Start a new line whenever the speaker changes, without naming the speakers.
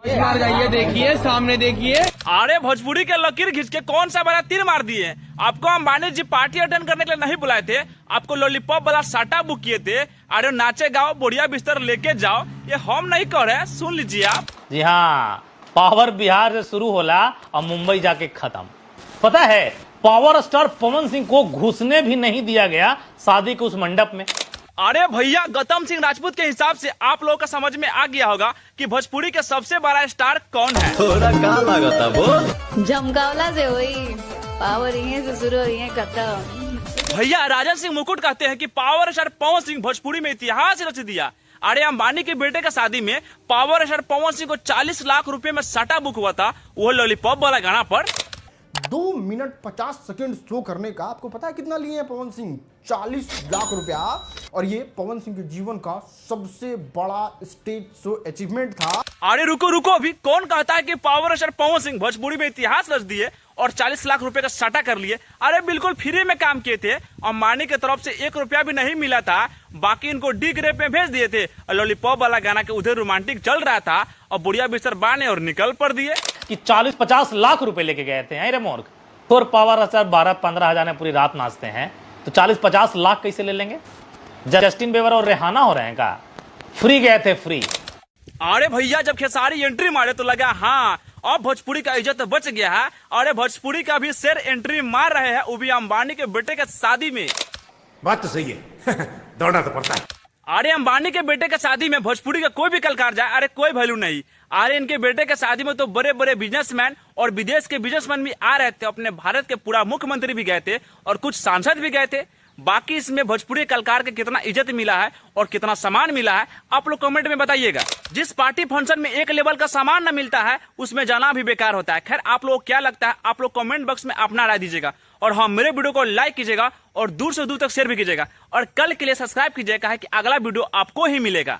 मार गई, देखिए सामने देखिए।
अरे भोजपुरी के लकीर घिस के कौन सा बड़ा तीर मार दिए। आपको अंबानी जी पार्टी अटेंड करने के लिए नहीं बुलाए थे, आपको लॉलीपॉप वाला साटा बुक किए थे। अरे नाचे गाओ, बढ़िया बिस्तर लेके जाओ, ये हम नहीं कर रहे, सुन लीजिए आप।
जी हाँ, पावर बिहार से शुरू होला और मुंबई जाके खत्म। पता है, पावर स्टार पवन सिंह को घुसने भी नहीं दिया गया शादी के उस मंडप में।
अरे भैया, गौतम सिंह राजपूत के हिसाब से आप लोगों का समझ में आ गया होगा कि भोजपुरी के सबसे बड़ा स्टार कौन है।
थोड़ा कहाँ लगा था वो?
जमगावला से हुई पावर यहीं से शुरू और यहीं खत्म।
भैया, राजन सिंह मुकुट कहते हैं कि पावर स्टार पवन सिंह भोजपुरी में इतिहास रच दिया। अरे अंबानी के बेटे का शादी में पावर स्टार पवन सिंह को 40 लाख रुपए में साटा बुक हुआ था, वो लॉलीपॉप वाला गाना पर।
2 मिनट 50 सेकंड शो करने का आपको पता है कितना लिए हैं पवन सिंह? 40 लाख रुपया। और ये पवन सिंह के जीवन का सबसे बड़ा स्टेज शो अचीवमेंट था।
अरे रुको रुको, अभी कौन कहता है कि पावर स्टार पवन सिंह भोजपुरी में इतिहास रच दिए और 40 लाख रुपए का साटा कर लिए? अरे बिल्कुल फ्री में काम किए थे। अंबानी की तरफ से 1 रुपया भी नहीं मिला था, बाकी इनको डी ग्रेप में भेज दिए थे। लॉलीपॉप वाला गाना के उधर रोमांटिक चल रहा था और बुढ़िया बिस्तर बाने और निकल पड़ दिए
कि 40-50 लाख रुपए लेके गए थे। अरे मूर्ख, और पावर स्टार 12-15 हजार में पूरी रात नाचते हैं तो 40-50 लाख कैसे ले लेंगे? जस्टिन बीबर और रेहाना हो रहे हैं का? फ्री गए थे, फ्री।
अरे भैया, जब खेसारी एंट्री मारे तो लगा हाँ अब भोजपुरी का इज्जत बच गया है। अरे भोजपुरी का भी शेर एंट्री मार रहे हैं, वो भी अंबानी के बेटे के शादी में।
बात तो सही है दौड़ना तो पड़ता है।
अरे अंबानी के बेटे के शादी में भोजपुरी का कोई भी कलाकार जाए, अरे कोई वैल्यू नहीं। अरे इनके बेटे के शादी में तो बड़े बड़े बिजनेसमैन और विदेश के बिजनेसमैन भी आ रहे थे, अपने भारत के पूरा मुख्यमंत्री भी गए थे और कुछ सांसद भी गए थे। बाकी इसमें भोजपुरी कलाकार के कितना इज्जत मिला है और कितना सामान मिला है, आप लोग कमेंट में बताइएगा। जिस पार्टी फंक्शन में एक लेवल का सामान न मिलता है, उसमें जाना भी बेकार होता है। खैर, आप लोग क्या लगता है, आप लोग कमेंट बॉक्स में अपना राय दीजिएगा और हाँ, मेरे वीडियो को लाइक कीजिएगा और दूर से दूर तक शेयर भी कीजिएगा और कल के लिए सब्सक्राइब कीजिएगा, कि अगला वीडियो आपको ही मिलेगा।